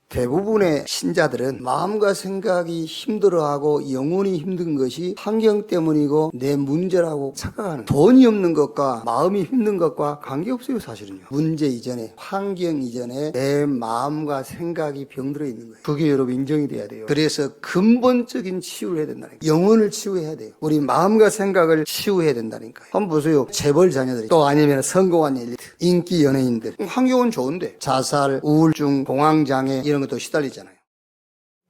대부분의 신자들은 마음과 생각이 힘들어하고 영혼이 힘든 것이 환경 때문이고 내 문제라고 착각하는, 돈이 없는 것과 마음이 힘든 것과 관계없어요. 사실은요, 문제 이전에, 환경 이전에 내 마음과 생각이 병들어 있는 거예요. 그게 여러분 인정이 돼야 돼요. 그래서 근본적인 치유를 해야 된다니까요. 영혼을 치유해야 돼요. 우리 마음과 생각을 치유해야 된다니까요. 한번 보세요. 재벌 자녀들이, 또 아니면 성공한 엘리트, 인기 연예인들, 환경은 좋은데 자살, 우울증, 공황장애 이런 것도 시달리잖아요.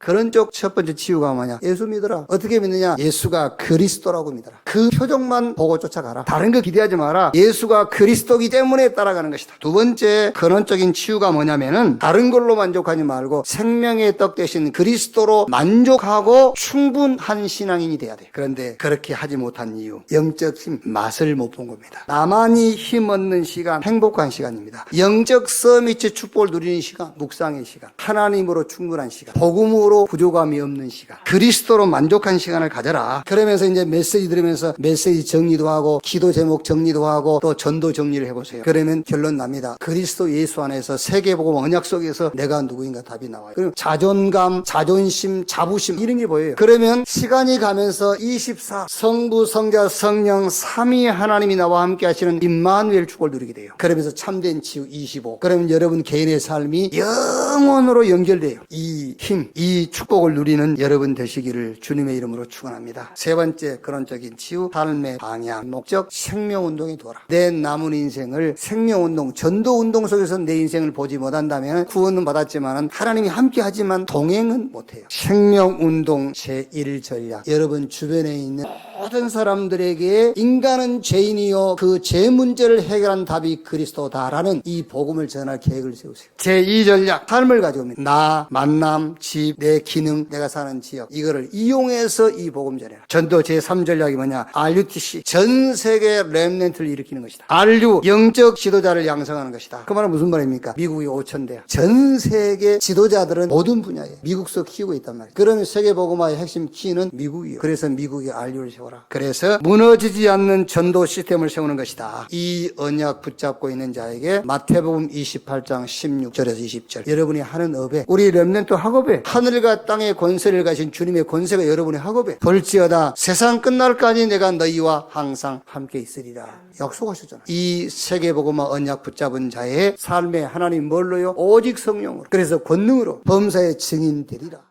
그런 쪽 첫 번째 치유가 뭐냐? 예수 믿어라. 어떻게 믿느냐? 예수가 그리스도라고 믿어라. 그 표정만 보고 쫓아가라. 다른 거 기대하지 마라. 예수가 그리스도이기 때문에 따라가는 것이다. 두 번째 근원적인 치유가 뭐냐면은 다른 걸로 만족하지 말고 생명의 떡 대신 그리스도로 만족하고 충분한 신앙인이 돼야 돼. 그런데 그렇게 하지 못한 이유, 영적 힘, 맛을 못 본 겁니다. 나만이 힘 얻는 시간, 행복한 시간입니다. 영적 서밋의 축복을 누리는 시간, 묵상의 시간, 하나님으로 충분한 시간, 복음으로 부족함이 없는 시간, 그리스도로 만족한 시간을 가져라. 그러면서 이제 메시지 들으면서 메시지 정리도 하고 기도 제목 정리도 하고 또 전도 정리를 해보세요. 그러면 결론 납니다. 그리스도 예수 안에서 세계복음 언약 속에서 내가 누구인가 답이 나와요. 그리고 자존감, 자존심, 자부심 이런 게 보여요. 그러면 시간이 가면서 24 성부, 성자, 성령 삼위 하나님이 나와 함께 하시는 임마누엘 축복을 누리게 돼요. 그러면서 참된 치유 25. 그러면 여러분 개인의 삶이 영원으로 연결돼요. 이 힘, 이 축복을 누리는 여러분 되시기를 주님의 이름으로 축원합니다. 세 번째 근원적인 치유, 삶의 방향, 목적, 생명운동에 두어라. 내 남은 인생을 생명운동, 전도운동 속에서 내 인생을 보지 못한다면 구원은 받았지만 하나님이 함께 하지만 동행은 못해요. 생명운동 제1전략, 여러분 주변에 있는 모든 사람들에게 인간은 죄인이요 그 죄 문제를 해결한 답이 그리스도다라는 이 복음을 전할 계획을 세우세요. 제2전략, 삶을 가져옵니다. 나, 만남, 집, 내 기능, 내가 사는 지역, 이거를 이용해서 이 복음 전해라. 전도 제3전략이 뭐냐? RUTC, 전 세계 렘넌트를 일으키는 것이다. RU, 영적 지도자를 양성하는 것이다. 그 말은 무슨 말입니까? 미국이 5,000대야. 전 세계 지도자들은 모든 분야에 미국서 키우고 있단 말이에요. 그러면 세계 복음화의 핵심 키는 미국이에요. 그래서 미국이 RU를 세워라. 그래서 무너지지 않는 전도 시스템을 세우는 것이다. 이 언약 붙잡고 있는 자에게 마태복음 28장 16절에서 20절, 여러분이 하는 업에, 우리 렘넌트 학업에 하늘과 땅의 권세를 가진 주님의 권세가 여러분의 학업에, 볼지어다 세상 끝날까지 내가 너희와 항상 함께 있으리라 약속하셨잖아요. 이 세계복음화 언약 붙잡은 자의 삶에 하나님 뭘로요? 오직 성령으로, 그래서 권능으로 범사의 증인 되리라.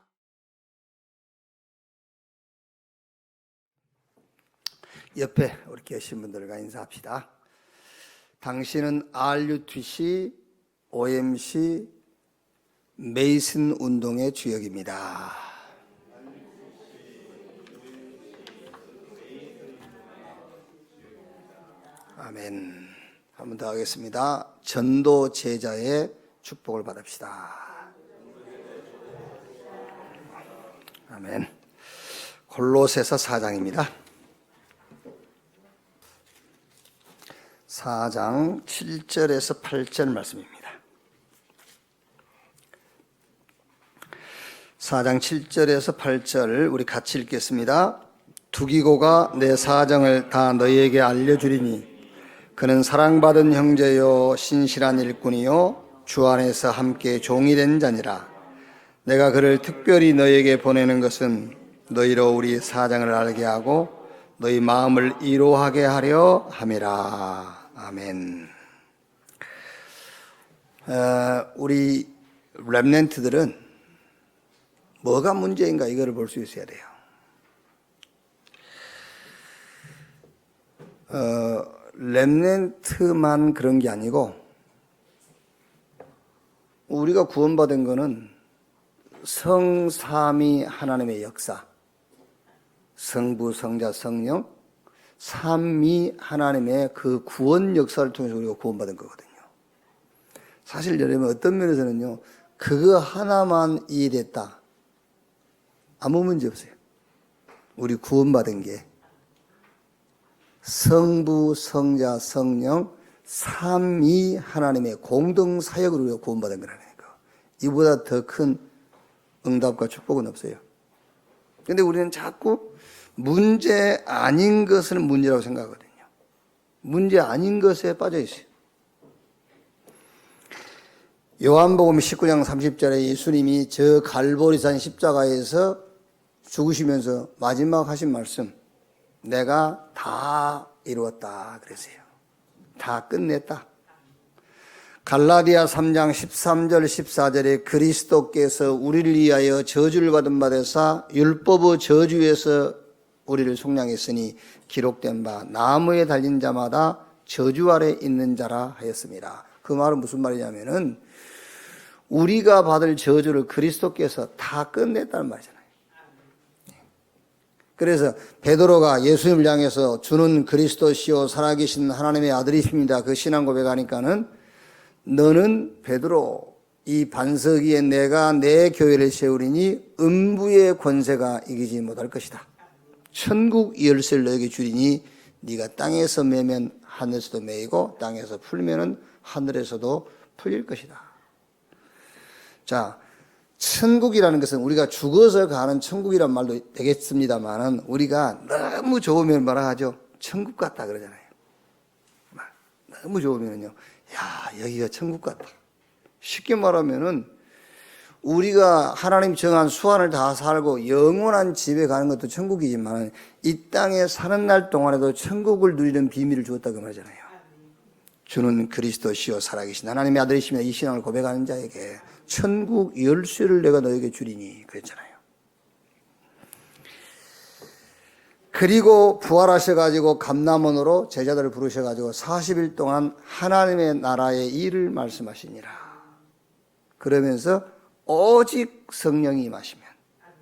옆에 우리 계신 분들과 인사합시다. 당신은 RUTC, OMC, 메이슨 운동의 주역입니다. 아멘. 한 번 더 하겠습니다. 전도 제자의 축복을 받읍시다. 아멘. 골로새서 4장입니다. 4장 7절에서 8절 말씀입니다. 4장 7절에서 8절 우리 같이 읽겠습니다. 두기고가 내 사정을 다 너희에게 알려주리니 그는 사랑받은 형제요 신실한 일꾼이요 주 안에서 함께 종이 된 자니라. 내가 그를 특별히 너희에게 보내는 것은 너희로 우리 사정을 알게 하고 너희 마음을 이로하게 하려 함이라. 아멘. 우리 렘넌트들은 뭐가 문제인가 이거를 볼 수 있어야 돼요. 렘넌트만 그런 게 아니고 우리가 구원받은 거는 성삼위 하나님의 역사, 성부, 성자, 성령, 삼위 하나님의 그 구원 역사를 통해서 우리가 구원받은 거거든요. 사실 여러분 어떤 면에서는요, 그거 하나만 이해됐다, 아무 문제 없어요. 우리 구원받은 게 성부, 성자, 성령, 삼위 하나님의 공동 사역으로 우리가 구원받은 거라니까. 이보다 더 큰 응답과 축복은 없어요. 그런데 우리는 자꾸 문제 아닌 것을 문제라고 생각하거든요. 문제 아닌 것에 빠져 있어요. 요한복음 19장 30절에 예수님이 저 갈보리산 십자가에서 죽으시면서 마지막 하신 말씀, 내가 다 이루었다 그랬어요. 다 끝냈다. 갈라디아 3장 13절 14절에 그리스도께서 우리를 위하여 저주를 받은 바 되사 율법의 저주에서 우리를 속량했으니 기록된 바 나무에 달린 자마다 저주 아래 있는 자라 하였습니다. 그 말은 무슨 말이냐면은 우리가 받을 저주를 그리스도께서 다 끝냈다는 말이잖아요. 그래서 베드로가 예수님을 향해서 주는 그리스도시요 살아계신 하나님의 아들이십니다. 그 신앙 고백하니까는 너는 베드로 이 반석 위에 내가 내 교회를 세우리니 음부의 권세가 이기지 못할 것이다. 천국 열쇠를 너에게 주리니 네가 땅에서 매면 하늘에서도 매이고 땅에서 풀면은 하늘에서도 풀릴 것이다. 자, 천국이라는 것은 우리가 죽어서 가는 천국이란 말도 되겠습니다만은 우리가 너무 좋으면 뭐라 하죠? 천국 같다 그러잖아요. 너무 좋으면요, 야, 여기가 천국 같다. 쉽게 말하면은 우리가 하나님 정한 수완을 다 살고 영원한 집에 가는 것도 천국이지만 이 땅에 사는 날 동안에도 천국을 누리는 비밀을 주었다고 말하잖아요. 주는 그리스도시요 살아계신 하나님의 아들이시며 이 신앙을 고백하는 자에게 천국 열쇠를 내가 너에게 주리니 그랬잖아요. 그리고 부활하셔가지고 감람원으로 제자들을 부르셔가지고 40일 동안 하나님의 나라의 일을 말씀하시니라. 그러면서 오직 성령이 임하시면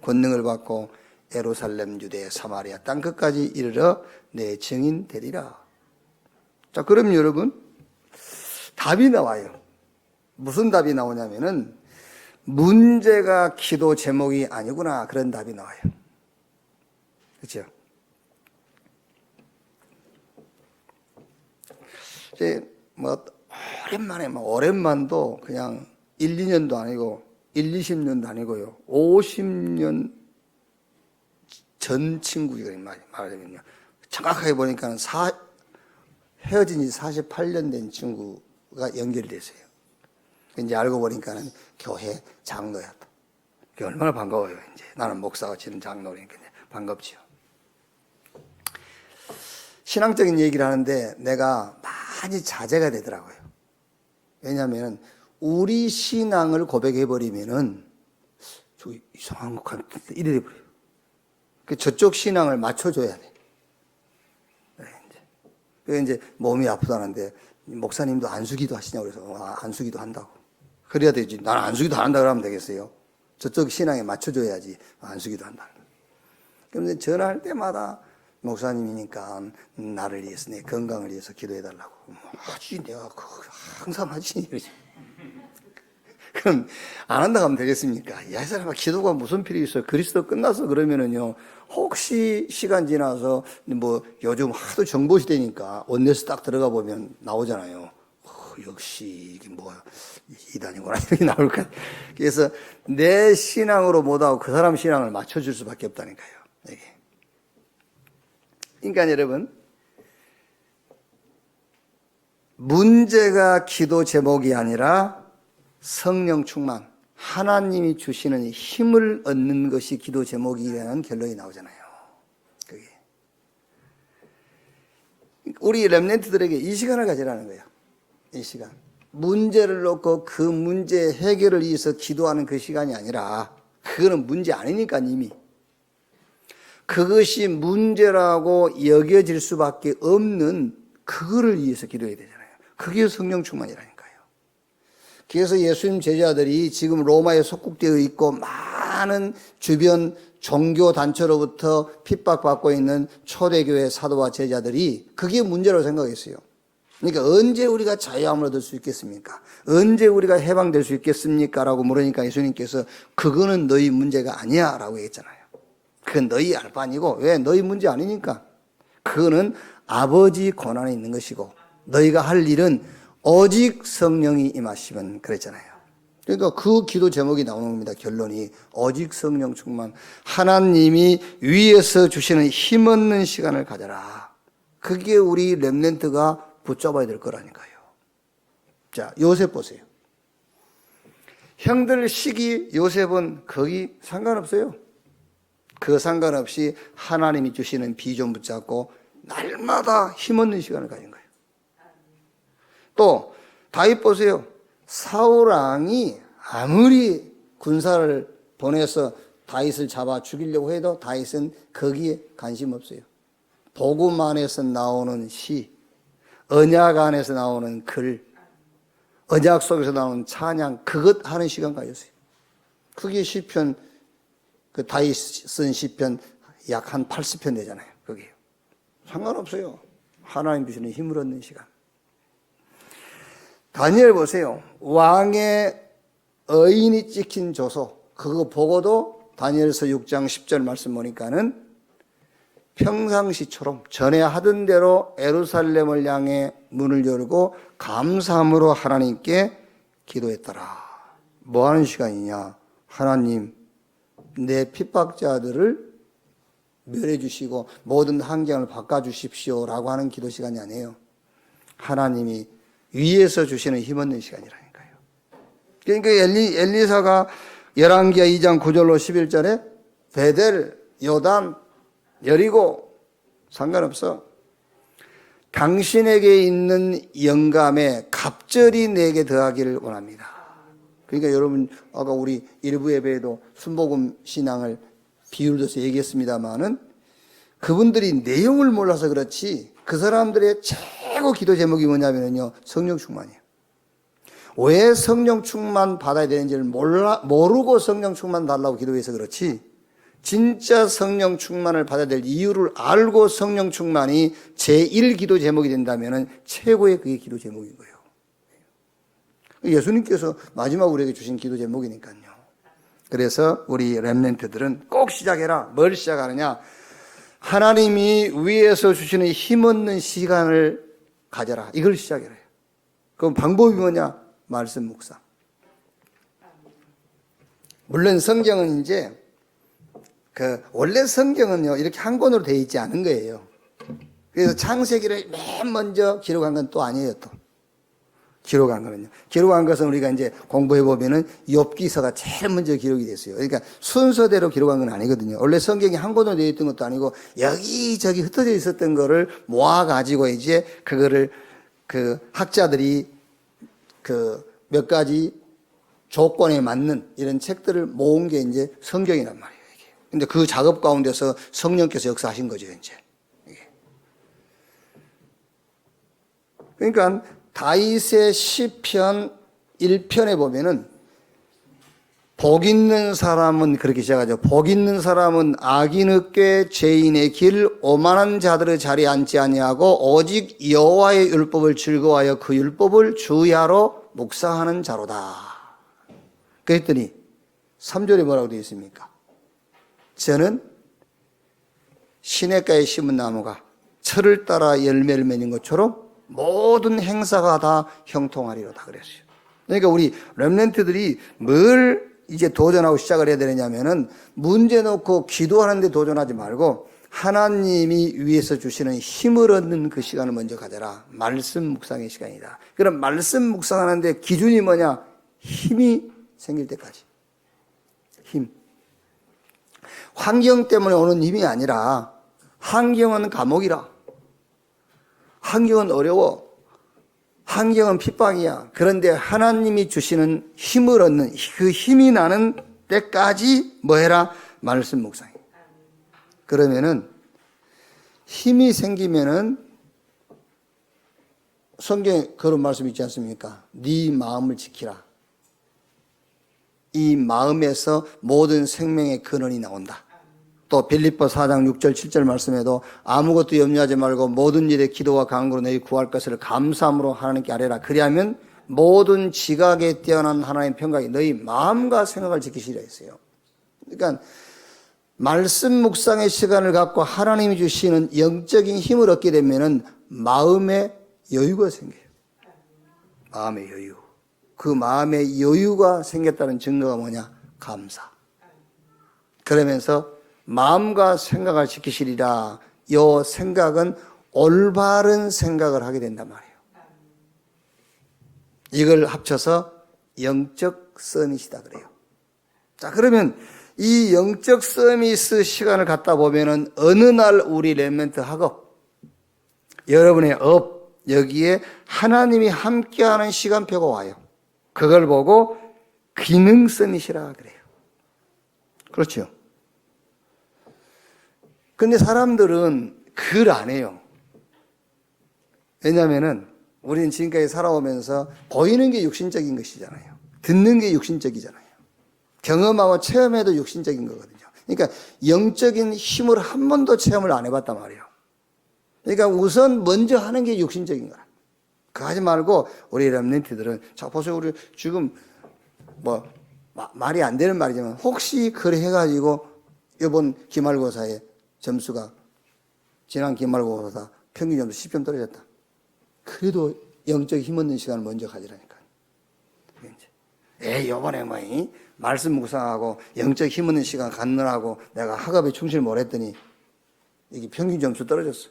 권능을 받고 예루살렘, 유대, 사마리아 땅끝까지 이르러 내 증인 되리라. 자, 그럼 여러분 답이 나와요. 무슨 답이 나오냐면은 문제가 기도 제목이 아니구나, 그런 답이 나와요. 그렇죠? 이제 뭐 오랜만에 오랜만도 그냥 1, 2년도 아니고 1, 20년도 아니고요. 50년 전 친구가 말하자면요. 정확하게 보니까 헤어진 지 48년 된 친구가 연결이 됐어요. 이제 알고 보니까는 교회 장로였다. 얼마나 반가워요. 이제 나는 목사가 지는 장로니까 반갑지요. 신앙적인 얘기를 하는데 내가 많이 자제가 되더라고요. 왜냐하면 우리 신앙을 고백해버리면은 저 이상한 것 같은데 이래 버려요. 저쪽 신앙을 맞춰줘야 돼. 그래서 이제 몸이 아프다는데 목사님도 안수기도 하시냐고 그래서 안수기도 한다고. 그래야 되지. 나는 안수기도 안 한다 그러면 되겠어요. 저쪽 신앙에 맞춰줘야지 안수기도 한다. 그런데 전화할 때마다 목사님이니까 나를 위해서 내 건강을 위해서 기도해달라고. 하지 내가 항상 하지 이러지. 그럼 안 한다고 하면 되겠습니까? 야, 이 사람아 기도가 무슨 필요 있어요? 그리스도 끝나서 그러면은요, 혹시 시간 지나서 뭐 요즘 하도 정보 시대니까 원내에서 딱 들어가 보면 나오잖아요. 역시 이게 뭐야 이단이구나 이렇게 나올까. 그래서 내 신앙으로 못하고 그 사람 신앙을 맞춰줄 수밖에 없다니까요. 이게. 그러니까 여러분, 문제가 기도 제목이 아니라 성령 충만, 하나님이 주시는 힘을 얻는 것이 기도 제목이라는 결론이 나오잖아요. 그게. 우리 렘넌트들에게 이 시간을 가지라는 거예요. 이 시간. 문제를 놓고 그 문제 해결을 위해서 기도하는 그 시간이 아니라, 그거는 문제 아니니까 이미. 그것이 문제라고 여겨질 수밖에 없는 그거를 위해서 기도해야 되잖아요. 그게 성령 충만이라니까요. 그래서 예수님 제자들이 지금 로마에 속국되어 있고 많은 주변 종교 단체로부터 핍박받고 있는 초대교회 사도와 제자들이 그게 문제라고 생각했어요. 그러니까 언제 우리가 자유함을 얻을 수 있겠습니까? 언제 우리가 해방될 수 있겠습니까? 라고 물으니까 예수님께서 그거는 너희 문제가 아니야 라고 했잖아요. 그건 너희 알 바 아니고. 왜? 너희 문제 아니니까. 그거는 아버지 권한에 있는 것이고 너희가 할 일은 오직 성령이 임하시면 그랬잖아요. 그러니까 그 기도 제목이 나오는 겁니다. 결론이 오직 성령 충만, 하나님이 위에서 주시는 힘없는 시간을 가져라. 그게 우리 렘넌트가 붙잡아야 될 거라니까요. 자, 요셉 보세요. 형들 시기 요셉은 거기 상관없어요. 그 상관없이 하나님이 주시는 비전 붙잡고 날마다 힘없는 시간을 가진 거예요. 또 다윗 보세요. 사울 왕이 아무리 군사를 보내서 다윗을 잡아 죽이려고 해도 다윗은 거기에 관심 없어요. 복음 안에서 나오는 시, 언약 안에서 나오는 글, 언약 속에서 나오는 찬양, 그것 하는 시간 가졌어요. 그게 시편, 그 다윗 쓴 시편 약 한 80편 되잖아요. 그게 상관없어요. 하나님 주시는 힘을 얻는 시간. 다니엘 보세요. 왕의 의인이 찍힌 조서, 그거 보고도 다니엘서 6장 10절 말씀 보니까는 평상시처럼 전에 하던 대로 예루살렘을 향해 문을 열고 감사함으로 하나님께 기도했더라. 뭐 하는 시간이냐? 하나님, 내 핍박자들을 멸해 주시고 모든 환경을 바꿔 주십시오라고 하는 기도 시간이 아니에요. 하나님이 위에서 주시는 힘없는 시간이라니까요. 그러니까 엘리사가 열왕기하 2장 9절로 11절에 베델, 요단, 여리고 상관없어. 당신에게 있는 영감에 갑절이 내게 더하기를 원합니다. 그러니까 여러분 아까 우리 일부 예배에도 순복음 신앙을 비유를 들어서 얘기했습니다마는 그분들이 내용을 몰라서 그렇지 그 사람들의 최고 기도 제목이 뭐냐면요, 성령 충만이에요. 왜 성령 충만 받아야 되는지를 모르고 성령 충만 달라고 기도해서 그렇지, 진짜 성령 충만을 받아야 될 이유를 알고 성령 충만이 제1 기도 제목이 된다면 최고의 그게 기도 제목인 거예요. 예수님께서 마지막 우리에게 주신 기도 제목이니까요. 그래서 우리 렘넌트들은 꼭 시작해라. 뭘 시작하느냐? 하나님이 위에서 주시는 힘없는 시간을 가져라. 이걸 시작해라. 그럼 방법이 뭐냐? 말씀 묵상. 물론 성경은 이제 원래 성경은요 이렇게 한 권으로 되어 있지 않은 거예요. 그래서 창세기를 맨 먼저 기록한 건 또 아니에요. 또 기록한 거는요. 기록한 것은 우리가 이제 공부해 보면은 욥기서가 제일 먼저 기록이 됐어요. 그러니까 순서대로 기록한 건 아니거든요. 원래 성경이 한 권으로 되어 있던 것도 아니고 여기저기 흩어져 있었던 거를 모아 가지고 이제 그거를 그 학자들이 그 몇 가지 조건에 맞는 이런 책들을 모은 게 이제 성경이란 말이에요. 이게. 근데 그 작업 가운데서 성령께서 역사하신 거죠, 이제. 이게. 그러니까 다윗의 시편 1편에 보면은 복 있는 사람은 그렇게 시작하죠. 복 있는 사람은 악인에게 죄인의 길, 오만한 자들의 자리에 앉지 아니하고 오직 여호와의 율법을 즐거워하여 그 율법을 주야로 묵상하는 자로다. 그랬더니 3절에 뭐라고 되어 있습니까? 저는 시냇가에 심은 나무가 철을 따라 열매를 맺는 것처럼 모든 행사가 다 형통하리로다 그랬어요. 그러니까 우리 렘넌트들이 뭘 이제 도전하고 시작을 해야 되느냐면은 문제 놓고 기도하는데 도전하지 말고 하나님이 위에서 주시는 힘을 얻는 그 시간을 먼저 가져라. 말씀 묵상의 시간이다. 그럼 말씀 묵상하는데 기준이 뭐냐? 힘이 생길 때까지. 힘. 환경 때문에 오는 힘이 아니라 환경은 감옥이라. 환경은 어려워. 환경은 핍박이야. 그런데 하나님이 주시는 힘을 얻는 그 힘이 나는 때까지 뭐 해라? 말씀 묵상해. 그러면은 힘이 생기면은 성경에 그런 말씀 있지 않습니까? 네 마음을 지키라. 이 마음에서 모든 생명의 근원이 나온다. 또 빌립보 4장 6절 7절 말씀에도 아무것도 염려하지 말고 모든 일에 기도와 간구로 너희 구할 것을 감사함으로 하나님께 아뢰라. 그리하면 모든 지각에 뛰어난 하나님의 평강이 너희 마음과 생각을 지키시리라 했어요. 그러니까 말씀 묵상의 시간을 갖고 하나님이 주시는 영적인 힘을 얻게 되면은 마음에 여유가 생겨요. 마음의 여유. 그 마음의 여유가 생겼다는 증거가 뭐냐? 감사. 그러면서 마음과 생각을 지키시리라. 이 생각은 올바른 생각을 하게 된단 말이에요. 이걸 합쳐서 영적 서밋이다 그래요. 자, 그러면 이 영적 서밋 시간을 갖다 보면은 어느 날 우리 렘넌트 학업, 여러분의 업, 여기에 하나님이 함께하는 시간표가 와요. 그걸 보고 기능 서밋이라 그래요. 그렇죠. 근데 사람들은 그걸 안 해요. 왜냐면은 우리는 지금까지 살아오면서 보이는 게 육신적인 것이잖아요. 듣는 게 육신적이잖아요. 경험하고 체험해도 육신적인 거거든요. 그러니까 영적인 힘을 한 번도 체험을 안 해봤단 말이에요. 그러니까 우선 먼저 하는 게 육신적인 거야. 그거 하지 말고 우리 렘넌트들은 자 보세요. 우리 지금 뭐 말이 안 되는 말이지만 혹시 그래 해가지고 이번 기말고사에 점수가 지난 기말고사 평균 점수 10점 떨어졌다. 그래도 영적 힘 얻는 시간을 먼저 가지라니까. 요번에 뭐 말씀 묵상하고 영적 힘 얻는 시간 갖느라고 내가 학업에 충실 못했더니 이게 평균 점수 떨어졌어.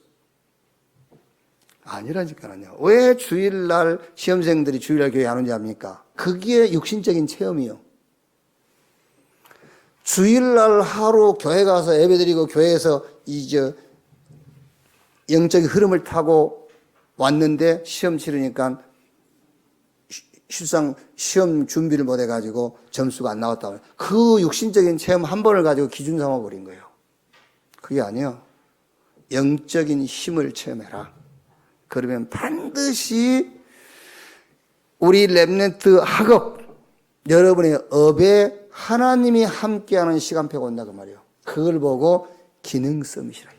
아니라니까요. 왜 주일날 시험생들이 주일날 교회 안 오는지 압니까? 그게 육신적인 체험이요. 주일날 하루 교회 가서 예배드리고 교회에서 영적인 흐름을 타고 왔는데 시험 치르니까 실상 시험 준비를 못 해가지고 점수가 안 나왔다. 그 육신적인 체험 한 번을 가지고 기준 삼아 버린 거예요. 그게 아니에요. 영적인 힘을 체험해라. 그러면 반드시 우리 렘넌트 학업, 여러분의 업에 하나님이 함께하는 시간표가 온다 그 말이에요. 그걸 보고 기능 서밋이라 해요.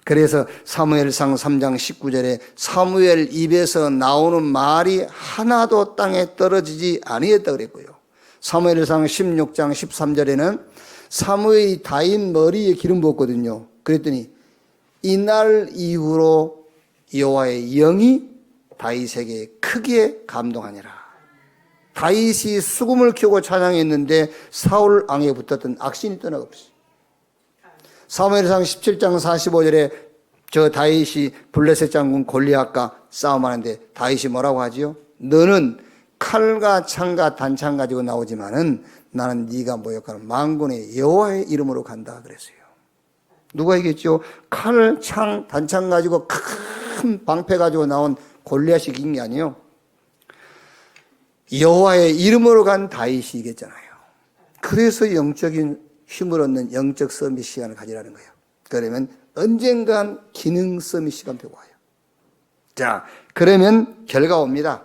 그래서 사무엘상 3장 19절에 사무엘 입에서 나오는 말이 하나도 땅에 떨어지지 아니했다 그랬고요. 사무엘상 16장 13절에는 사무엘이 다윗 머리에 기름 부었거든요. 그랬더니 이날 이후로 여호와의 영이 다윗에게 크게 감동하니라. 다윗이 수금을 켜고 찬양했는데 사울 왕에 붙었던 악신이 떠나가 버렸어요. 사무엘상 17장 45절에 저 다윗이 블레셋 장군 골리앗과 싸움하는데 다윗이 뭐라고 하지요? 너는 칼과 창과 단창 가지고 나오지만은 나는 네가 모욕하는 만군의 여호와의 이름으로 간다 그랬어요. 누가 얘기했죠? 칼, 창, 단창 가지고 큰 방패 가지고 나온 골리앗이 이긴 게 아니에요. 여호와의 이름으로 간 다윗이 이겼잖아요. 그래서 영적인 힘을 얻는 영적 서밋 시간을 가지라는 거예요. 그러면 언젠간 기능 서밋 시간표가 와요. 자, 그러면 결과 옵니다.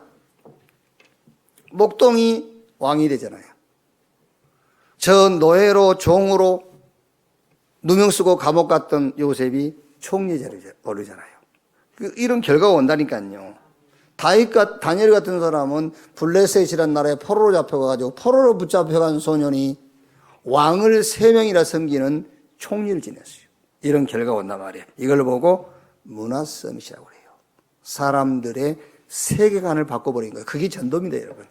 목동이 왕이 되잖아요. 저 노예로 종으로 누명 쓰고 감옥 갔던 요셉이 총리자를 오르잖아요. 이런 결과가 온다니까요. 다니엘 같은 사람은 블레셋이라는 나라에 포로로 잡혀가지고 포로로 붙잡혀간 소년이 왕을 3명이나 섬기는 총리를 지냈어요. 이런 결과가 온단 말이에요. 이걸 보고 문화 서밋이라고 해요. 사람들의 세계관을 바꿔버린 거예요. 그게 전도입니다, 여러분.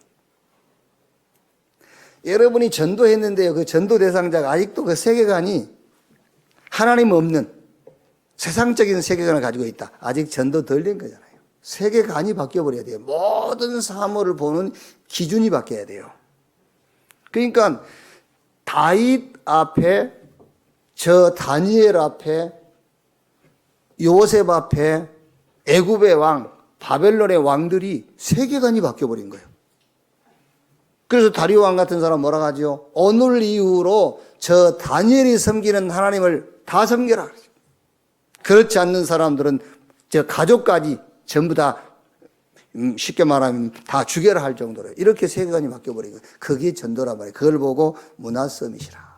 여러분이 전도했는데요. 그 전도 대상자가 아직도 그 세계관이 하나님 없는 세상적인 세계관을 가지고 있다. 아직 전도 덜 된 거잖아요. 세계관이 바뀌어버려야 돼요. 모든 사물을 보는 기준이 바뀌어야 돼요. 그러니까 다윗 앞에, 저 다니엘 앞에, 요셉 앞에, 애굽의 왕, 바벨론의 왕들이 세계관이 바뀌어버린 거예요. 그래서 다리오 왕 같은 사람 뭐라고 하죠? 오늘 이후로 저 다니엘이 섬기는 하나님을 다 섬겨라. 그렇지 않는 사람들은 저 가족까지 전부 다 쉽게 말하면 다 죽여라 할 정도로 이렇게 세계관이 바뀌어버린 거예요. 그게 전도란 말이에요. 그걸 보고 문화 서밋이라.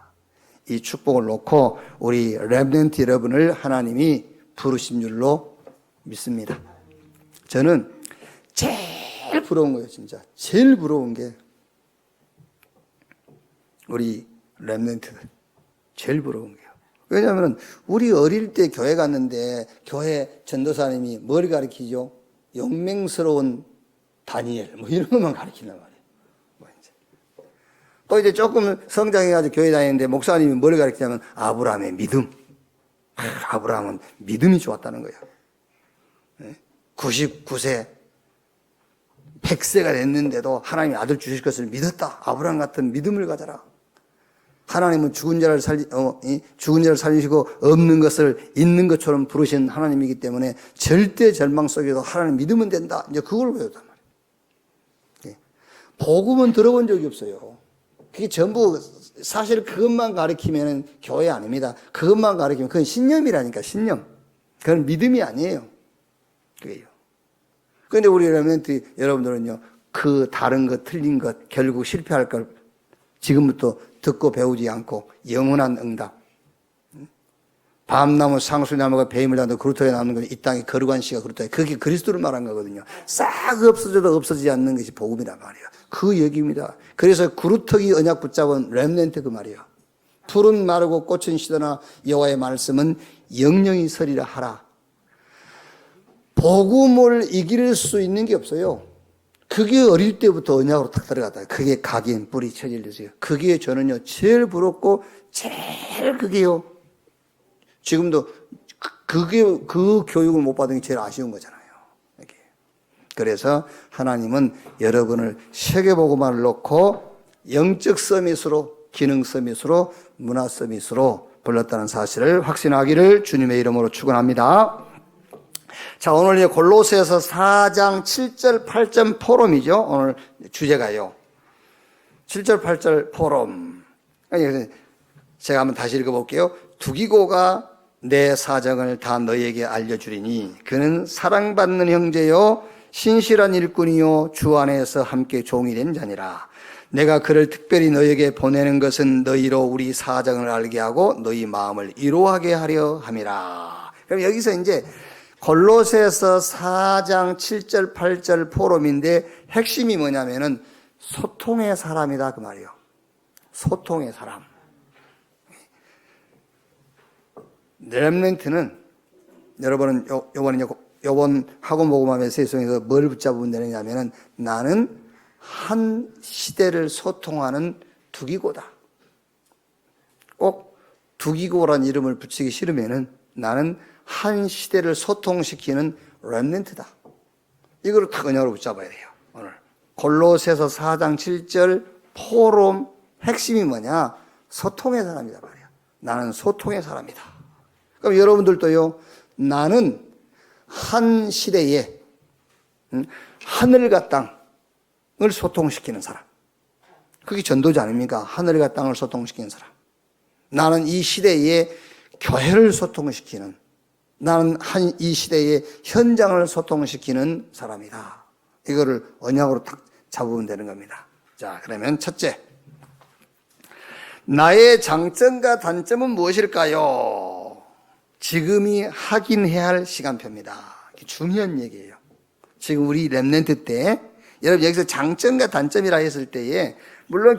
이 축복을 놓고 우리 렘넌트 여러분을 하나님이 부르신 줄로 믿습니다. 저는 제일 부러운 거예요. 진짜 제일 부러운 게 우리 렘넌트들 제일 부러운 게요. 왜냐하면 우리 어릴 때 교회 갔는데 교회 전도사님이 뭘 가르치죠? 용맹스러운 다니엘 뭐 이런 것만 가르친단 말이에요. 또 이제 조금 성장해가지고 교회 다니는데 목사님이 뭘 가르치냐면 아브라함의 믿음. 아브라함은 믿음이 좋았다는 거예요. 99세 100세가 됐는데도 하나님이 아들 주실 것을 믿었다. 아브라함 같은 믿음을 가져라. 하나님은 죽은 자를 살리시고 없는 것을 있는 것처럼 부르신 하나님이기 때문에 절대 절망 속에도 하나님 믿으면 된다. 이제 그걸 배웠단 말이에요. 복음은 들어본 적이 없어요. 그게 전부 사실 그것만 가르치면 교회 아닙니다. 그것만 가르치면 그건 신념이라니까, 신념. 그건 믿음이 아니에요. 그게요. 그런데 우리 여러분들은요, 그 다른 것, 틀린 것, 결국 실패할 걸 지금부터 듣고 배우지 않고 영원한 응답. 밤나무, 상수나무가 뱀을 잡는 그루터기에 남는 건 이 땅에 거룩한 씨가 그루터기. 그게 그리스도를 말한 거거든요. 싹 없어져도 없어지지 않는 것이 복음이란 말이에요. 그 얘기입니다. 그래서 그루터기 언약 붙잡은 렘넌트 그 말이에요. 풀은 마르고 꽃은 시드나 여호와의 말씀은 영영이 서리라 하라. 복음을 이길 수 있는 게 없어요. 그게 어릴 때부터 언약으로 탁 들어갔다. 그게 각인, 뿌리 쳐질렸어요. 그게 저는요, 제일 부럽고, 제일 그게요. 지금도 그 교육을 못 받은 게 제일 아쉬운 거잖아요. 이렇게. 그래서 하나님은 여러분을 세계복음화를 놓고 영적 서밋으로, 기능 서밋으로, 문화 서밋으로 불렀다는 사실을 확신하기를 주님의 이름으로 축원합니다. 자, 오늘 골로새서 4장 7절 8절 포럼이죠. 오늘 주제가요. 7절 8절 포럼. 제가 한번 다시 읽어볼게요. 두기고가 내 사정을 다 너희에게 알려주리니 그는 사랑받는 형제요 신실한 일꾼이요 주 안에서 함께 종이 된 자니라. 내가 그를 특별히 너희에게 보내는 것은 너희로 우리 사정을 알게 하고 너희 마음을 위로하게 하려 함이라. 그럼 여기서 이제 골로새서 4장 7절 8절 포럼인데 핵심이 뭐냐면은 소통의 사람이다 그 말이에요. 소통의 사람. 렘넌트는 여러분은 요번 학원 모금함의 세상에서 뭘 붙잡으면 되느냐면은 나는 한 시대를 소통하는 두기고다. 꼭 두기고란 이름을 붙이기 싫으면은 나는 한 시대를 소통시키는 렘넌트다. 이거를 딱 언약으로 붙잡아야 돼요. 오늘 골로새서 4장 7절 포럼 핵심이 뭐냐? 소통의 사람이다 말이야. 나는 소통의 사람이다. 그럼 여러분들도요, 나는 한 시대에 하늘과 땅을 소통시키는 사람. 그게 전도자 아닙니까? 하늘과 땅을 소통시키는 사람. 나는 이 시대에 교회를 소통시키는, 나는 이 시대의 현장을 소통시키는 사람이다. 이거를 언약으로 딱 잡으면 되는 겁니다. 자, 그러면 첫째, 나의 장점과 단점은 무엇일까요? 지금이 확인해야 할 시간표입니다. 중요한 얘기예요. 지금 우리 렘넌트 때, 여러분 여기서 장점과 단점이라 했을 때에, 물론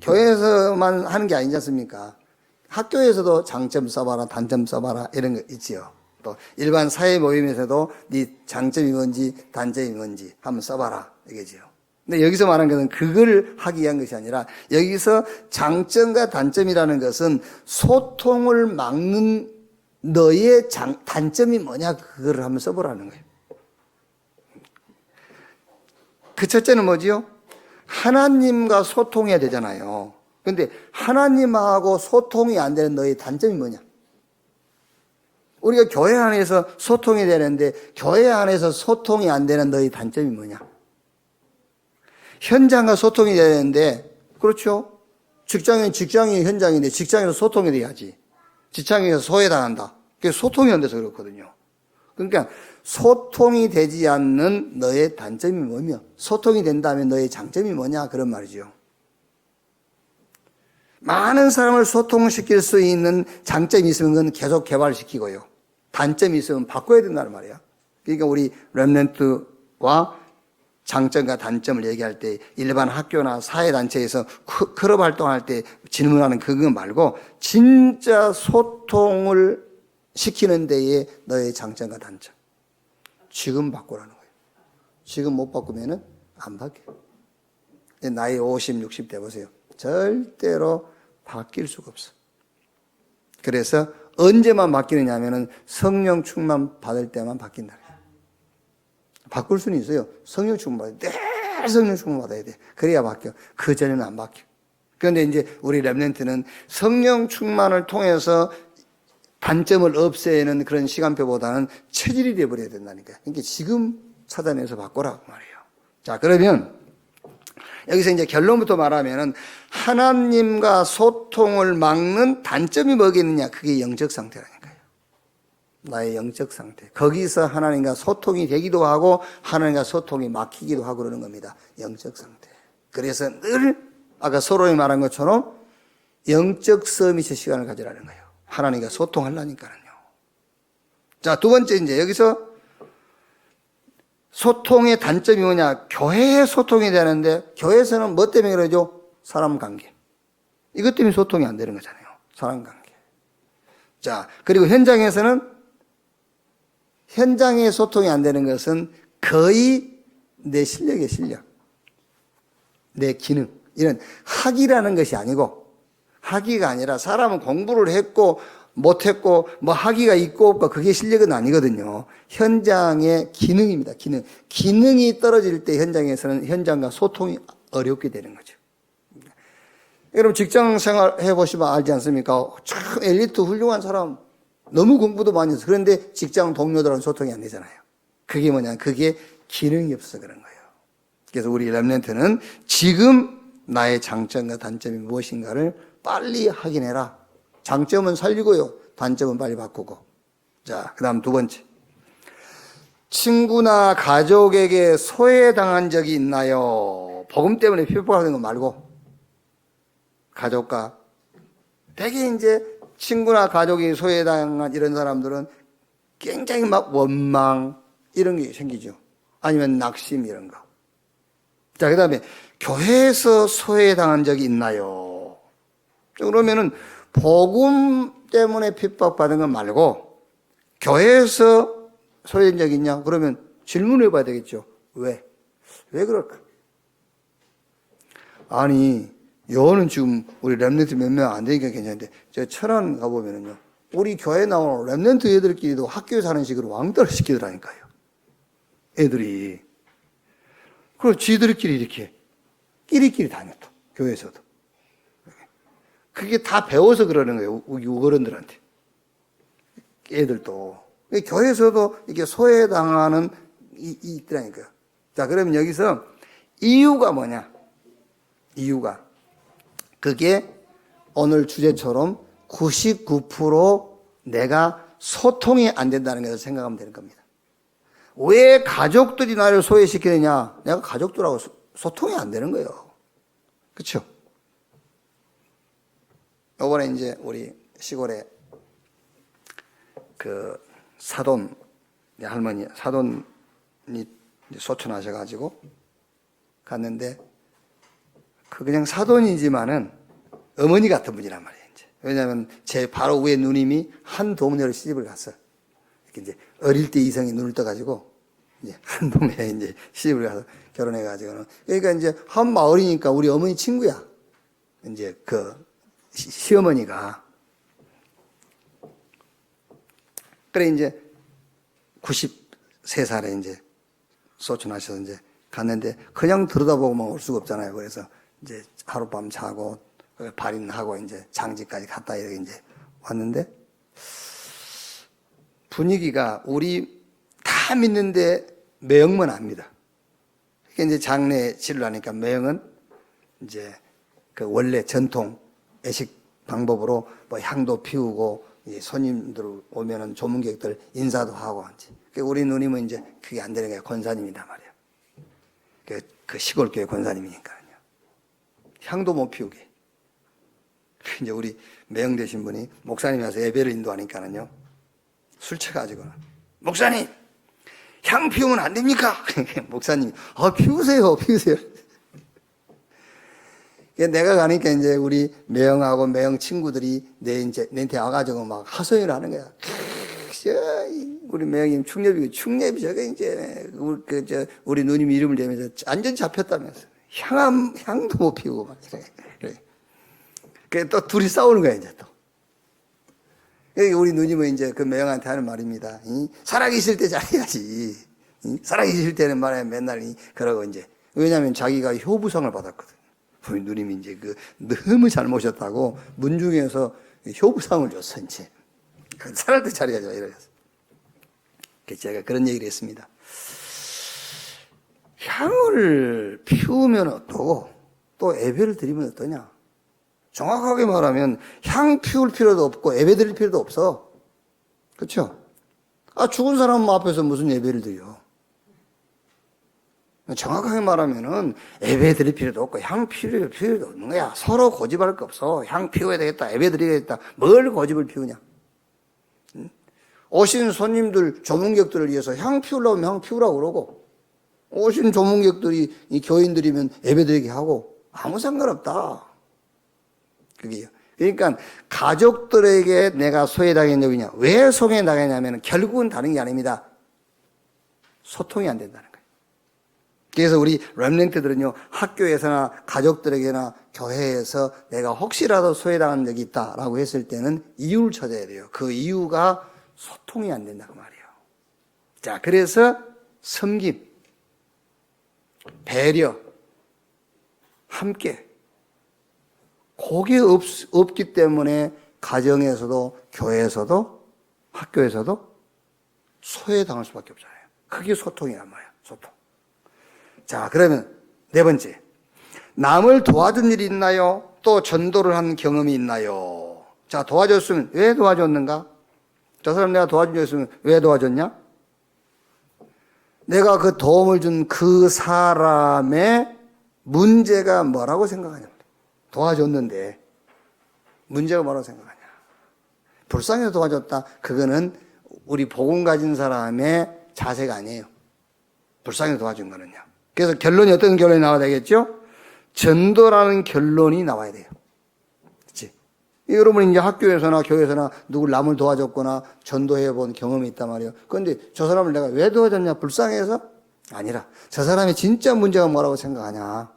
교회에서만 하는 게 아니지 않습니까? 학교에서도 장점 써봐라, 단점 써봐라, 이런 거 있지요. 또 일반 사회 모임에서도 네 장점이 뭔지, 단점이 뭔지 한번 써봐라, 이거지요. 근데 여기서 말하는 것은 그걸 하기 위한 것이 아니라, 여기서 장점과 단점이라는 것은 소통을 막는 너의 단점이 뭐냐, 그거를 한번 써보라는 거예요. 그 첫째는 뭐지요? 하나님과 소통해야 되잖아요. 근데 하나님하고 소통이 안 되는 너의 단점이 뭐냐? 우리가 교회 안에서 소통이 되는데 교회 안에서 소통이 안 되는 너의 단점이 뭐냐? 현장과 소통이 되는데, 그렇죠? 직장이 현장인데 직장에서 소통이 돼야지. 직장에서 소외당한다. 그게 소통이 안 돼서 그렇거든요. 그러니까 소통이 되지 않는 너의 단점이 뭐며, 소통이 된다면 너의 장점이 뭐냐, 그런 말이죠. 많은 사람을 소통시킬 수 있는 장점이 있으면 그건 계속 개발시키고요. 단점이 있으면 바꿔야 된다는 말이야. 그러니까 우리 렘넌트와 장점과 단점을 얘기할 때 일반 학교나 사회단체에서 클럽 활동할 때 질문하는 그거 말고 진짜 소통을 시키는 데에 너의 장점과 단점. 지금 바꾸라는 거예요. 지금 못 바꾸면은 안 바뀌어요. 나이 50, 60 돼 보세요. 절대로 바뀔 수가 없어. 그래서 언제만 바뀌느냐 하면은 성령 충만 받을 때만 바뀐다. 바꿀 수는 있어요. 성령 충만 받아야 돼. 늘 성령 충만 받아야 돼. 그래야 바뀌어. 그 전에는 안 바뀌어. 그런데 이제 우리 렘넌트는 성령 충만을 통해서 단점을 없애는 그런 시간표보다는 체질이 되어버려야 된다니까요. 그러니까 지금 찾아내서 바꾸라고 말이에요. 자, 그러면 여기서 이제 결론부터 말하면은 하나님과 소통을 막는 단점이 뭐겠느냐? 그게 영적 상태라니까요. 나의 영적 상태. 거기서 하나님과 소통이 되기도 하고 하나님과 소통이 막히기도 하고 그러는 겁니다. 영적 상태. 그래서 늘 아까 서로이 말한 것처럼 영적 서밋의 시간을 가지라는 거예요. 하나님과 소통하려니까요. 자, 두 번째 이제 여기서 소통의 단점이 뭐냐? 교회에 소통이 되는데 교회에서는 뭐 때문에 그러죠? 사람 관계. 이것 때문에 소통이 안 되는 거잖아요. 사람 관계. 자, 그리고 현장에서는 현장에 소통이 안 되는 것은 거의 내 실력의 실력, 내 기능, 이런 학이라는 것이 아니고 학위가 아니라 사람은 공부를 했고 못했고 뭐 학위가 있고 없고 그게 실력은 아니거든요. 현장의 기능입니다. 기능이 떨어질 때 현장에서는 현장과 소통이 어렵게 되는 거죠. 여러분 직장 생활 해보시면 알지 않습니까? 참 엘리트 훌륭한 사람 너무 공부도 많이 해서 그런데 직장 동료들하고 소통이 안 되잖아요. 그게 뭐냐? 그게 기능이 없어서 그런 거예요. 그래서 우리 렘넌트는 지금 나의 장점과 단점이 무엇인가를 빨리 확인해라. 장점은 살리고요. 단점은 빨리 바꾸고. 자, 그 다음 두 번째. 친구나 가족에게 소외당한 적이 있나요? 복음 때문에 핍박하는 거 말고. 가족과. 되게 이제 친구나 가족이 소외당한 이런 사람들은 굉장히 막 원망 이런 게 생기죠. 아니면 낙심 이런 거. 자, 그 다음에 교회에서 소외당한 적이 있나요? 그러면은 복음 때문에 핍박받은 건 말고 교회에서 소외된 적이 있냐? 그러면 질문을 해봐야 되겠죠. 왜? 왜 그럴까? 아니, 여는 지금 우리 렘넌트 몇 명 안 되니까 괜찮은데 저 천안 가보면은요. 우리 교회 나오는 렘넌트 애들끼리도 학교에서 하는 식으로 왕따를 시키더라니까요. 애들이. 그리고 지들끼리 이렇게 끼리끼리 다녔다. 교회에서도. 그게 다 배워서 그러는 거예요. 우리 어른들한테. 애들도. 교회에서도 이렇게 소외당하는 있더라니까요. 자, 그러면 여기서 이유가 뭐냐? 이유가. 그게 오늘 주제처럼 99% 내가 소통이 안 된다는 것을 생각하면 되는 겁니다. 왜 가족들이 나를 소외시키느냐? 내가 가족들하고 소통이 안 되는 거예요. 그렇죠? 이번에 이제 우리 시골에 그 사돈 할머니 사돈이 소천하셔가지고 갔는데 그 그냥 사돈이지만은 어머니 같은 분이란 말이에요. 이제 왜냐하면 제 바로 위에 누님이 한 동네로 시집을 갔어요. 이렇게 이제 어릴 때 이성이 눈을 떠가지고 이제 한 동네에 이제 시집을 가서 결혼해가지고는 그러니까 이제 한 마을이니까 우리 어머니 친구야. 이제 그 시어머니가. 그래, 이제 93살에 이제 소천하셔서 이제 갔는데 그냥 들여다보고만 올 수가 없잖아요. 그래서 이제 하룻밤 자고 발인하고 이제 장지까지 갔다 이렇게 이제 왔는데 분위기가 우리 다 믿는데 매형만 압니다. 이제 장례 치르려니까 매형은 이제 그 원래 전통 애식 방법으로 뭐 향도 피우고 이제 손님들 오면은 조문객들 인사도 하고 이제 우리 누님은 이제 그게 안 되는 거예요. 권사님이단 말이에요. 그 시골 교회 권사님이니까요. 향도 못 피우게. 이제 우리 매형 되신 분이 목사님이 와서 예배를 인도하니까는요. 술 취해가지고 목사님 향 피우면 안 됩니까? 목사님이 피우세요. 내가 가니까 이제 우리 매형하고 매형 친구들이 내한테 와가지고 막 하소연을 하는 거야. 우리 매형님 충nep이 저거 이제 우리 누님 이름을 대면서 완전 잡혔다면서 향도 못 피우고 막 그래. 그래 또 둘이 싸우는 거야 이제 또. 우리 누님은 이제 그 매형한테 하는 말입니다. 살아계실 때 잘해야지. 살아계실 때는 말이야 맨날 그러고 이제 왜냐하면 자기가 효부상을 받았거든. 우리 누님이 이제 너무 잘 모셨다고 문중에서 효부상을 줬어 이제. 살할 때 자리하자 이래서. 제가 그런 얘기를 했습니다. 향을 피우면 어떠고 또 예배를 드리면 어떠냐? 정확하게 말하면 향 피울 필요도 없고 예배 드릴 필요도 없어. 그렇죠? 죽은 사람 앞에서 무슨 예배를 드려? 정확하게 말하면은 예배 드릴 필요도 없고 향 피울 필요도 없는 거야. 서로 고집할 거 없어. 향 피워야 되겠다. 예배 드리겠다. 뭘 고집을 피우냐? 오신 손님들, 조문객들을 위해서 향 피우려면 향 피우라고 그러고 오신 조문객들이 이 교인들이면 예배 드리게 하고 아무 상관없다. 그게요. 그러니까 가족들에게 내가 소외당했느냐 왜 소외당했냐면 결국은 다른 게 아닙니다. 소통이 안 된다는 거예요. 그래서 우리 렘넌트들은요 학교에서나 가족들에게나 교회에서 내가 혹시라도 소외당한 적이 있다라고 했을 때는 이유를 찾아야 돼요. 그 이유가 소통이 안 된다고 말이에요. 자, 그래서 섬김, 배려, 함께 그게 없기 때문에 가정에서도 교회에서도 학교에서도 소외당할 수밖에 없잖아요. 그게 소통이란 말이에요. 소통. 자, 그러면 네 번째, 남을 도와준 일이 있나요? 또 전도를 한 경험이 있나요? 자, 도와줬으면 왜 도와줬는가? 저 사람 내가 도와준 적 있으면 왜 도와줬냐? 내가 그 도움을 준 그 사람의 문제가 뭐라고 생각하냐? 도와줬는데 문제가 뭐라고 생각하냐? 불쌍해서 도와줬다. 그거는 우리 복음 가진 사람의 자세가 아니에요. 불쌍해서 도와준 거는요. 그래서 결론이 어떤 결론이 나와야 되겠죠? 전도라는 결론이 나와야 돼요. 그렇지? 여러분 이제 학교에서나 교회에서나 누굴 남을 도와줬거나 전도해 본 경험이 있단 말이에요. 그런데 저 사람을 내가 왜 도와줬냐? 불쌍해서? 아니라 저 사람이 진짜 문제가 뭐라고 생각하냐?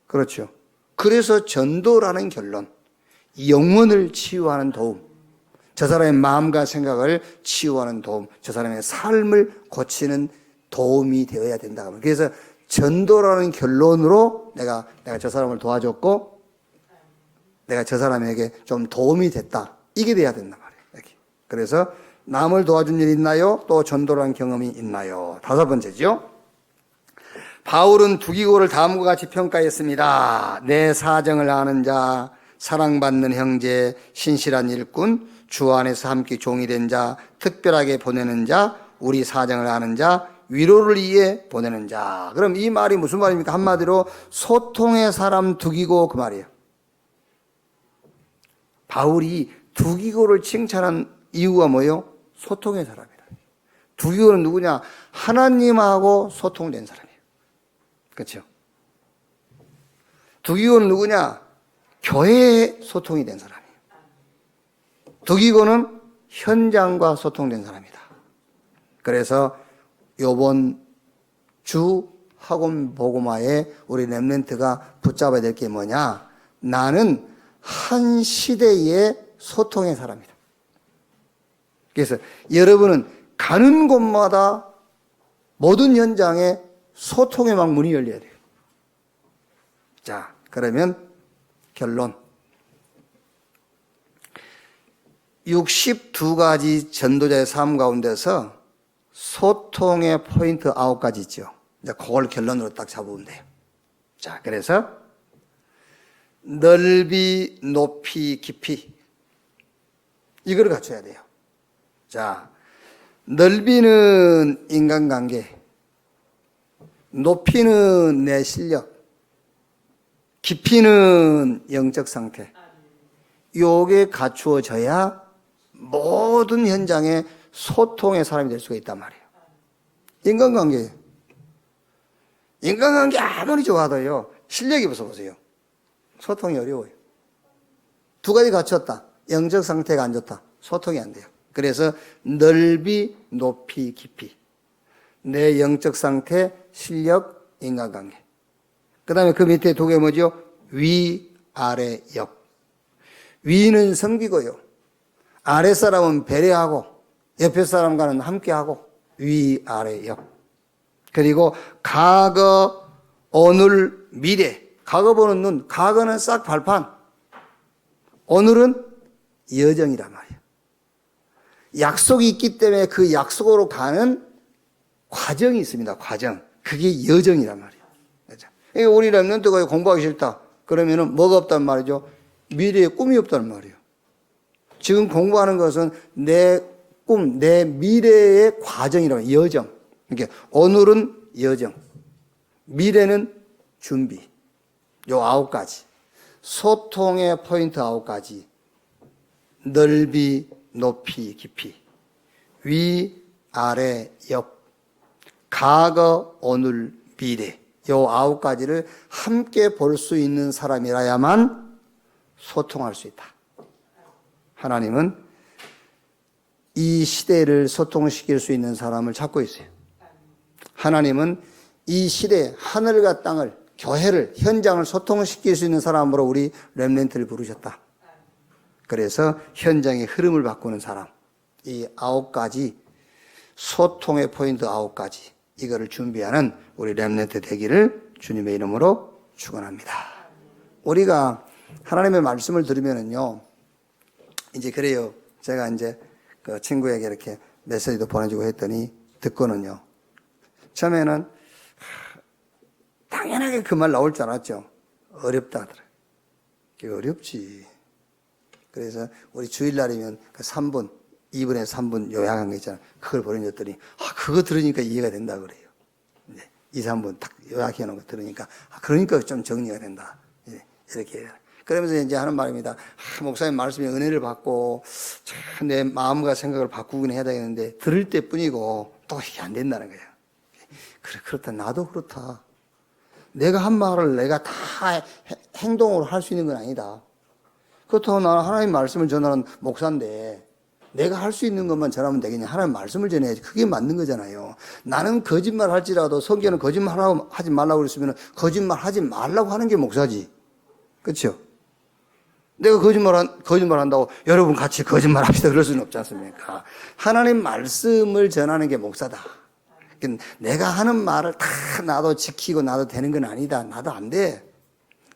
그렇죠. 그래서 전도라는 결론, 영혼을 치유하는 도움, 저 사람의 마음과 생각을 치유하는 도움, 저 사람의 삶을 고치는 도움이 되어야 된다. 그래서 전도라는 결론으로 내가 저 사람을 도와줬고 내가 저 사람에게 좀 도움이 됐다. 이게 돼야 된단 말이에요. 이렇게. 그래서 남을 도와준 일이 있나요? 또 전도라는 경험이 있나요? 다섯 번째죠. 바울은 두기고를 다음과 같이 평가했습니다. 내 사정을 아는 자, 사랑받는 형제, 신실한 일꾼, 주 안에서 함께 종이 된 자, 특별하게 보내는 자, 우리 사정을 아는 자, 위로를 위해 보내는 자. 그럼 이 말이 무슨 말입니까? 한마디로 소통의 사람 두기고 그 말이에요. 바울이 두기고를 칭찬한 이유가 뭐예요? 소통의 사람이라. 두기고는 누구냐? 하나님하고 소통된 사람이에요. 그렇죠? 두기고는 누구냐? 교회에 소통이 된 사람이에요. 두기고는 현장과 소통된 사람이다. 그래서 요번 주 학원 복음화에 우리 렘넌트가 붙잡아야 될 게 뭐냐? 나는 한 시대의 소통의 사람이다. 그래서 여러분은 가는 곳마다 모든 현장에 소통의 막 문이 열려야 돼요. 자, 그러면 결론. 62가지 전도자의 삶 가운데서 소통의 포인트 9가지 있죠. 이제 그걸 결론으로 딱 잡으면 돼요. 자, 그래서 넓이, 높이, 깊이 이걸 갖춰야 돼요. 자, 넓이는 인간관계, 높이는 내 실력, 깊이는 영적 상태. 요게 갖추어져야 모든 현장에 소통의 사람이 될 수가 있단 말이에요. 인간관계. 인간관계 아무리 좋아도요, 실력이 없어 보세요. 소통이 어려워요. 두 가지 갖췄다. 영적 상태가 안 좋다. 소통이 안 돼요. 그래서 넓이, 높이, 깊이. 내 영적 상태, 실력, 인간관계. 그 다음에 그 밑에 두 개 뭐죠? 위, 아래, 옆. 위는 섬기고요. 아랫사람은 배려하고 옆에 사람과는 함께하고 위, 아래, 옆. 그리고 과거, 오늘, 미래. 과거 보는 눈, 과거는 싹 발판. 오늘은 여정이란 말이에요. 약속이 있기 때문에 그 약속으로 가는 과정이 있습니다. 과정. 그게 여정이란 말이에요. 그러니까 우리 랩런트가 공부하기 싫다. 그러면은 뭐가 없단 말이죠? 미래에 꿈이 없다는 말이에요. 지금 공부하는 것은 내 꿈, 내 미래의 과정이라고, 여정. 그러니까 오늘은 여정, 미래는 준비. 요 9가지. 소통의 포인트 9가지. 넓이, 높이, 깊이. 위, 아래, 옆. 과거, 오늘, 미래. 요 9가지를 함께 볼 수 있는 사람이라야만 소통할 수 있다. 하나님은 이 시대를 소통시킬 수 있는 사람을 찾고 있어요. 하나님은 이 시대, 하늘과 땅을, 교회를, 현장을 소통시킬 수 있는 사람으로 우리 렘넌트를 부르셨다. 그래서 현장의 흐름을 바꾸는 사람, 이 9가지, 소통의 포인트 9가지, 이거를 준비하는 우리 렘넌트 되기를 주님의 이름으로 축원합니다. 우리가 하나님의 말씀을 들으면은요, 이제 그래요. 제가 이제 그 친구에게 이렇게 메시지도 보내주고 했더니 듣고는요, 처음에는 당연하게 그 말 나올 줄 알았죠. 어렵다 하더라. 그게 어렵지. 그래서 우리 주일날이면 그 3분, 2분에서 3분 요약한 거 있잖아. 그걸 보내줬더니, 그거 들으니까 이해가 된다 그래요. 2, 3분 딱 요약해 놓은 거 들으니까, 그러니까 좀 정리가 된다. 이렇게. 그러면서 이제 하는 말입니다. 목사님 말씀에 은혜를 받고, 참 내 마음과 생각을 바꾸긴 해야 되겠는데, 들을 때 뿐이고, 또 이게 안 된다는 거예요. 그래, 그렇다. 나도 그렇다. 내가 한 말을 내가 다 행동으로 할 수 있는 건 아니다. 그렇다고 나는 하나님 말씀을 전하는 목사인데, 내가 할 수 있는 것만 전하면 되겠냐. 하나님 말씀을 전해야지. 그게 맞는 거잖아요. 나는 거짓말 할지라도 성경은 거짓말 하지 말라고 그랬으면 거짓말 하지 말라고 하는 게 목사지. 그렇죠? 내가 거짓말 한다고 여러분 같이 거짓말 합시다. 그럴 수는 없지 않습니까? 하나님 말씀을 전하는 게 목사다. 내가 하는 말을 다 나도 지키고 나도 되는 건 아니다. 나도 안 돼.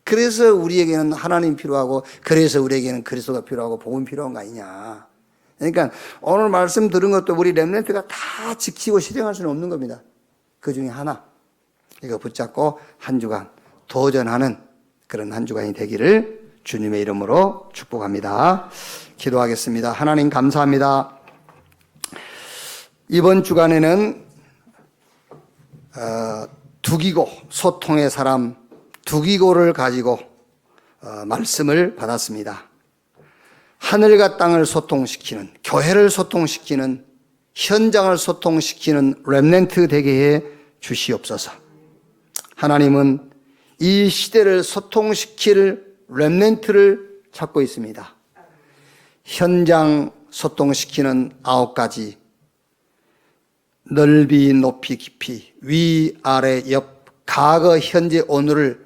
그래서 우리에게는 하나님 필요하고, 그래서 우리에게는 그리스도가 필요하고 복음 필요한 거 아니냐. 그러니까 오늘 말씀 들은 것도 우리 렘넌트가 다 지키고 실행할 수는 없는 겁니다. 그 중에 하나, 이거 붙잡고 한 주간 도전하는 그런 한 주간이 되기를 주님의 이름으로 축복합니다. 기도하겠습니다. 하나님 감사합니다. 이번 주간에는 두기고, 소통의 사람 두기고를 가지고 말씀을 받았습니다. 하늘과 땅을 소통시키는, 교회를 소통시키는, 현장을 소통시키는 렘넌트 되게 해 주시옵소서. 하나님은 이 시대를 소통시킬 렘넌트를 찾고 있습니다. 현장 소통시키는 9가지, 넓이, 높이, 깊이, 위, 아래, 옆, 과거, 현재, 오늘을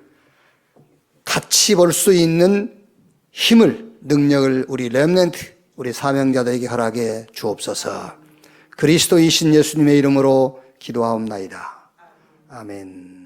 같이 볼 수 있는 힘을, 능력을 우리 렘넌트, 우리 사명자들에게 허락해 주옵소서. 그리스도이신 예수님의 이름으로 기도하옵나이다. 아멘.